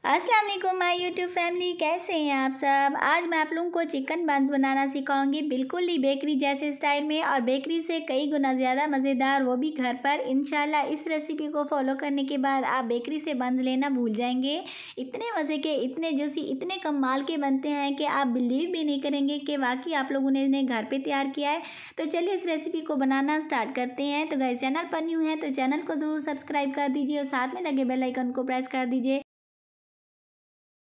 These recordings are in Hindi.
अस्सलाम वालेकुम माय यूट्यूब फैमिली, कैसे हैं आप सब। आज मैं आप लोगों को चिकन बंस बनाना सिखाऊंगी, बिल्कुल ही बेकरी जैसे स्टाइल में और बेकरी से कई गुना ज़्यादा मज़ेदार, वो भी घर पर। इंशाल्लाह इस रेसिपी को फॉलो करने के बाद आप बेकरी से बंस लेना भूल जाएंगे। इतने मज़े के, इतने जूसी, इतने कमाल के बनते हैं कि आप बिलीव भी नहीं करेंगे कि वाकई आप लोगों ने इन्हें घर पर तैयार किया है। तो चलिए इस रेसिपी को बनाना स्टार्ट करते हैं। तो गाइस, चैनल पर न्यू है तो चैनल को ज़रूर सब्सक्राइब कर दीजिए और साथ में लगे बेल आइकन को प्रेस कर दीजिए।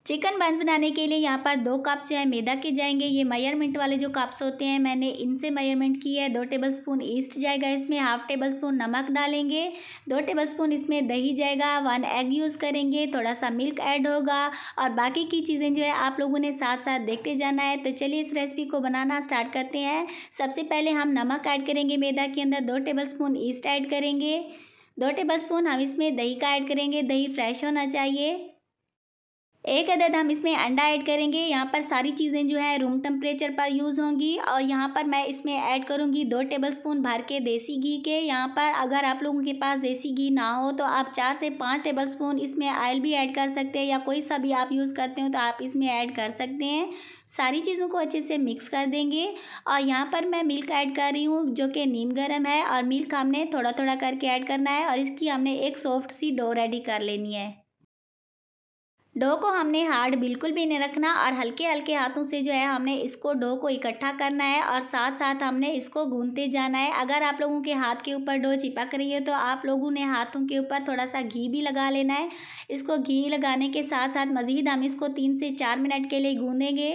चिकन बंस बनाने के लिए यहाँ पर 2 कप जो है मैदा के जाएंगे। ये मेजरमेंट वाले जो कप्स होते हैं, मैंने इनसे मेजरमेंट की है। 2 टेबलस्पून ईस्ट जाएगा इसमें, हाफ टेबलस्पून नमक डालेंगे, 2 टेबलस्पून इसमें दही जाएगा, 1 एग यूज़ करेंगे, थोड़ा सा मिल्क ऐड होगा और बाकी की चीज़ें जो है आप लोगों ने साथ साथ देखते जाना है। तो चलिए इस रेसिपी को बनाना स्टार्ट करते हैं। सबसे पहले हम नमक ऐड करेंगे मैदा के अंदर, 2 टेबलस्पून ईस्ट ऐड करेंगे, 2 टेबलस्पून हम इसमें दही का ऐड करेंगे, दही फ्रेश होना चाहिए। 1 अदद हम इसमें अंडा ऐड करेंगे। यहाँ पर सारी चीज़ें जो है रूम टेम्परेचर पर यूज़ होंगी और यहाँ पर मैं इसमें ऐड करूँगी 2 टेबलस्पून भर के देसी घी के। यहाँ पर अगर आप लोगों के पास देसी घी ना हो तो आप 4 से 5 टेबलस्पून इसमें ऑयल भी ऐड कर सकते हैं, या कोई सा भी आप यूज़ करते हो तो आप इसमें ऐड कर सकते हैं। सारी चीज़ों को अच्छे से मिक्स कर देंगे और यहाँ पर मैं मिल्क ऐड कर रही हूँ जो कि नीम गर्म है, और मिल्क हमने थोड़ा थोड़ा करके ऐड करना है और इसकी हमने एक सॉफ्ट सी डो रेडी कर लेनी है। डो को हमने हार्ड बिल्कुल भी नहीं रखना और हल्के हल्के हाथों से जो है हमने इसको डो को इकट्ठा करना है और साथ साथ हमने इसको गूंथते जाना है। अगर आप लोगों के हाथ के ऊपर डो चिपक रही है तो आप लोगों ने हाथों के ऊपर थोड़ा सा घी भी लगा लेना है। इसको घी लगाने के साथ साथ मज़ीद हम इसको 3 से 4 मिनट के लिए गूंदेंगे।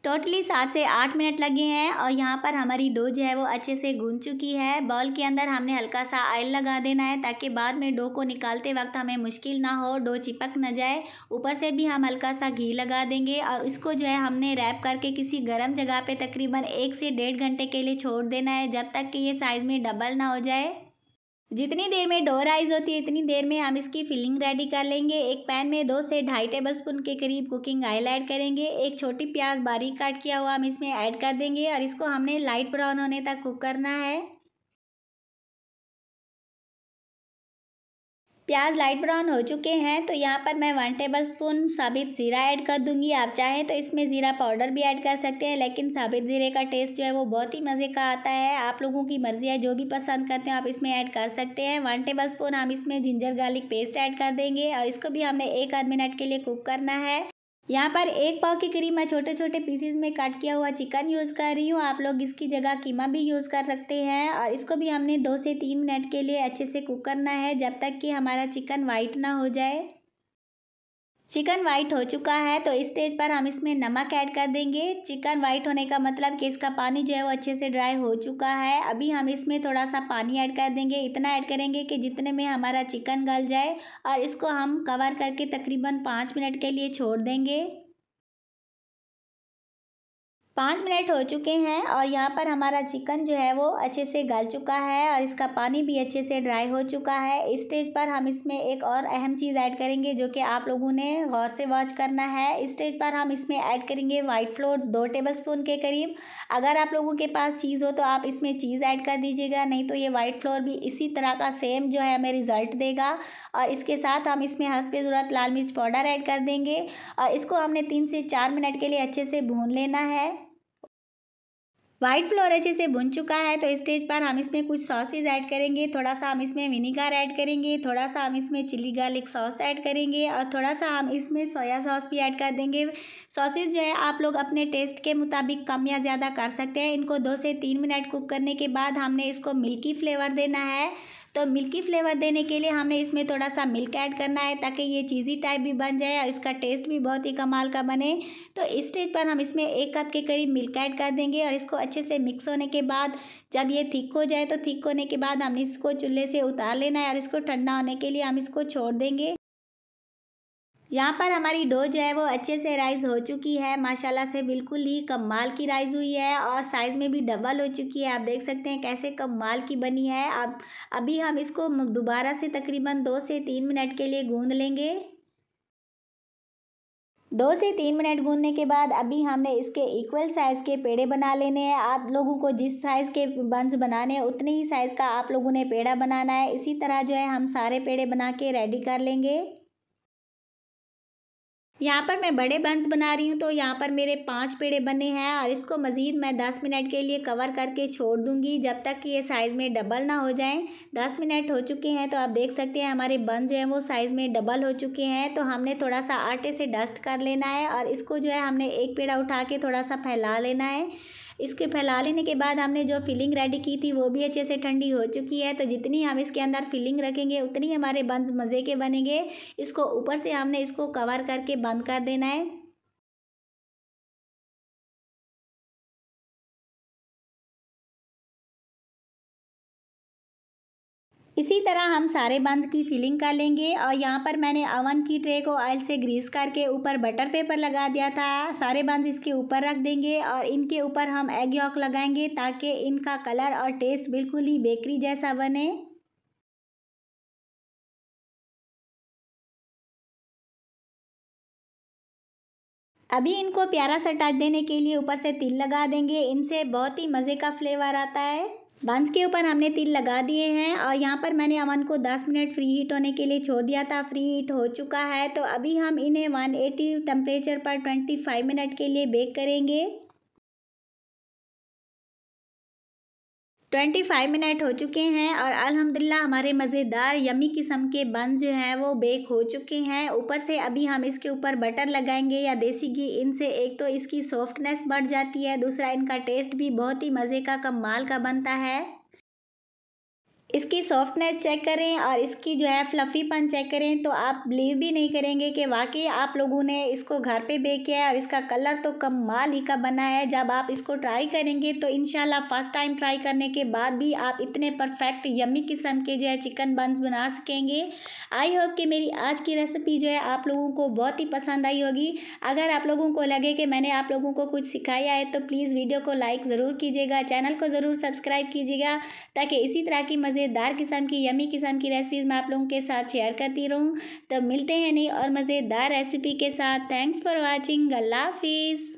टोटली 7 से 8 मिनट लगे हैं और यहाँ पर हमारी डो जो है वो अच्छे से गूंज चुकी है। बाउल के अंदर हमने हल्का सा ऑयल लगा देना है ताकि बाद में डो को निकालते वक्त हमें मुश्किल ना हो, डो चिपक ना जाए। ऊपर से भी हम हल्का सा घी लगा देंगे और इसको जो है हमने रैप करके किसी गर्म जगह पे तकरीबन 1 से 1.5 घंटे के लिए छोड़ देना है, जब तक कि ये साइज़ में डबल ना हो जाए। जितनी देर में डो राइज होती है इतनी देर में हम इसकी फिलिंग रेडी कर लेंगे। एक पैन में 2 से 2.5 टेबलस्पून के करीब कुकिंग ऑयल ऐड करेंगे। एक छोटी प्याज बारीक काट किया हुआ हम इसमें ऐड कर देंगे और इसको हमने लाइट ब्राउन होने तक कुक करना है। प्याज लाइट ब्राउन हो चुके हैं तो यहाँ पर मैं 1 टेबलस्पून साबित ज़ीरा ऐड कर दूंगी। आप चाहें तो इसमें ज़ीरा पाउडर भी ऐड कर सकते हैं, लेकिन साबित ज़ीरे का टेस्ट जो है वो बहुत ही मज़े का आता है। आप लोगों की मर्ज़ी है, जो भी पसंद करते हैं आप इसमें ऐड कर सकते हैं। 1 टेबलस्पून हम इसमें जिंजर गार्लिक पेस्ट ऐड कर देंगे और इसको भी हमने 1 आध मिनट के लिए कुक करना है। यहाँ पर 1 पाव के करीब मैं छोटे छोटे पीसीज में काट किया हुआ चिकन यूज़ कर रही हूँ। आप लोग इसकी जगह कीमा भी यूज़ कर सकते हैं और इसको भी हमने 2 से 3 मिनट के लिए अच्छे से कुक करना है, जब तक कि हमारा चिकन वाइट ना हो जाए। चिकन वाइट हो चुका है तो इस स्टेज पर हम इसमें नमक ऐड कर देंगे। चिकन वाइट होने का मतलब कि इसका पानी जो है वो अच्छे से ड्राई हो चुका है। अभी हम इसमें थोड़ा सा पानी ऐड कर देंगे, इतना ऐड करेंगे कि जितने में हमारा चिकन गल जाए और इसको हम कवर करके तकरीबन 5 मिनट के लिए छोड़ देंगे। 5 मिनट हो चुके हैं और यहाँ पर हमारा चिकन जो है वो अच्छे से गल चुका है और इसका पानी भी अच्छे से ड्राई हो चुका है। इस स्टेज पर हम इसमें एक और अहम चीज़ ऐड करेंगे जो कि आप लोगों ने गौर से वॉच करना है। इस स्टेज पर हम इसमें ऐड करेंगे वाइट फ्लोर 2 टेबलस्पून के करीब। अगर आप लोगों के पास चीज़ हो तो आप इसमें चीज़ ऐड कर दीजिएगा, नहीं तो ये वाइट फ्लोर भी इसी तरह का सेम जो है हमें रिज़ल्ट देगा। और इसके साथ हम इसमें हस्बे ज़रूरत लाल मिर्च पाउडर ऐड कर देंगे और इसको हमने 3 से 4 मिनट के लिए अच्छे से भून लेना है। वाइट फ्लोर अच्छे से भुन चुका है तो इस स्टेज पर हम इसमें कुछ सॉसेज ऐड करेंगे। थोड़ा सा हम इसमें विनीगर ऐड करेंगे, थोड़ा सा हम इसमें चिली गार्लिक सॉस ऐड करेंगे और थोड़ा सा हम इसमें सोया सॉस भी ऐड कर देंगे। सॉसेज जो है आप लोग अपने टेस्ट के मुताबिक कम या ज़्यादा कर सकते हैं। इनको 2 से 3 मिनट कुक करने के बाद हमने इसको मिल्की फ्लेवर देना है। तो मिल्की फ्लेवर देने के लिए हमने इसमें थोड़ा सा मिल्क ऐड करना है ताकि ये चीज़ी टाइप भी बन जाए और इसका टेस्ट भी बहुत ही कमाल का बने। तो इस स्टेज पर हम इसमें 1 कप के करीब मिल्क ऐड कर देंगे और इसको अच्छे से मिक्स होने के बाद जब ये थिक हो जाए तो थिक होने के बाद हमने इसको चूल्हे से उतार लेना है और इसको ठंडा होने के लिए हम इसको छोड़ देंगे। यहाँ पर हमारी डो जो है वो अच्छे से राइज़ हो चुकी है, माशाल्लाह से बिल्कुल ही कमाल की राइज़ हुई है और साइज़ में भी डबल हो चुकी है। आप देख सकते हैं कैसे कमाल की बनी है। अब अभी हम इसको दोबारा से तकरीबन 2 से 3 मिनट के लिए गूंद लेंगे। 2 से 3 मिनट गूंदने के बाद अभी हमने इसके इक्वल साइज़ के पेड़े बना लेने हैं। आप लोगों को जिस साइज़ के बंस बनाने हैं उतने ही साइज़ का आप लोगों ने पेड़ा बनाना है। इसी तरह जो है हम सारे पेड़े बना के रेडी कर लेंगे। यहाँ पर मैं बड़े बंस बना रही हूँ तो यहाँ पर मेरे 5 पेड़े बने हैं और इसको मज़ीद मैं 10 मिनट के लिए कवर करके छोड़ दूँगी जब तक कि ये साइज़ में डबल ना हो जाएं। 10 मिनट हो चुके हैं तो आप देख सकते हैं हमारे बन जो हैं वो साइज़ में डबल हो चुके हैं। तो हमने थोड़ा सा आटे से डस्ट कर लेना है और इसको जो है हमने एक पेड़ा उठा के थोड़ा सा फैला लेना है। इसके फैला लेने के बाद हमने जो फिलिंग रेडी की थी वो भी अच्छे से ठंडी हो चुकी है। तो जितनी हम इसके अंदर फिलिंग रखेंगे उतनी हमारे बंस मज़े के बनेंगे। इसको ऊपर से हमने इसको कवर करके बंद कर देना है। इसी तरह हम सारे बंस की फिलिंग कर लेंगे और यहाँ पर मैंने अवन की ट्रे को ऑयल से ग्रीस करके ऊपर बटर पेपर लगा दिया था। सारे बंस इसके ऊपर रख देंगे और इनके ऊपर हम एग यॉक लगाएंगे ताकि इनका कलर और टेस्ट बिल्कुल ही बेकरी जैसा बने। अभी इनको प्यारा सा टच देने के लिए ऊपर से तिल लगा देंगे। इनसे बहुत ही मज़े का फ्लेवर आता है। बंस के ऊपर हमने तिल लगा दिए हैं और यहाँ पर मैंने अवन को 10 मिनट फ्री हीट होने के लिए छोड़ दिया था। फ्री हीट हो चुका है तो अभी हम इन्हें 180 टेम्परेचर पर 25 मिनट के लिए बेक करेंगे। 25 मिनट हो चुके हैं और अल्हम्दुलिल्लाह हमारे मज़ेदार यम्मी किस्म के बन जो हैं वो बेक हो चुके हैं। ऊपर से अभी हम इसके ऊपर बटर लगाएंगे या देसी घी। इनसे एक तो इसकी सॉफ्टनेस बढ़ जाती है, दूसरा इनका टेस्ट भी बहुत ही मज़े का कमाल का बनता है। इसकी सॉफ्टनेस चेक करें और इसकी जो है फ्लफ़ीपन चेक करें तो आप बिलीव भी नहीं करेंगे कि वाक़ई आप लोगों ने इसको घर पे बेक किया है और इसका कलर तो कमाल ही का बना है। जब आप इसको ट्राई करेंगे तो इंशाल्लाह फ़र्स्ट टाइम ट्राई करने के बाद भी आप इतने परफेक्ट यम्मी किस्म के जो है चिकन बन्स बना सकेंगे। आई होप कि मेरी आज की रेसिपी जो है आप लोगों को बहुत ही पसंद आई होगी। अगर आप लोगों को लगे कि मैंने आप लोगों को कुछ सिखाया है तो प्लीज़ वीडियो को लाइक ज़रूर कीजिएगा, चैनल को ज़रूर सब्सक्राइब कीजिएगा ताकि इसी तरह की मज़ेदार किस्म की यम्मी किस्म की रेसिपीज़ मैं आप लोगों के साथ शेयर करती रहूँ। तो मिलते हैं नई और मज़ेदार रेसिपी के साथ। Thanks for watching. अल्लाह हाफिज़।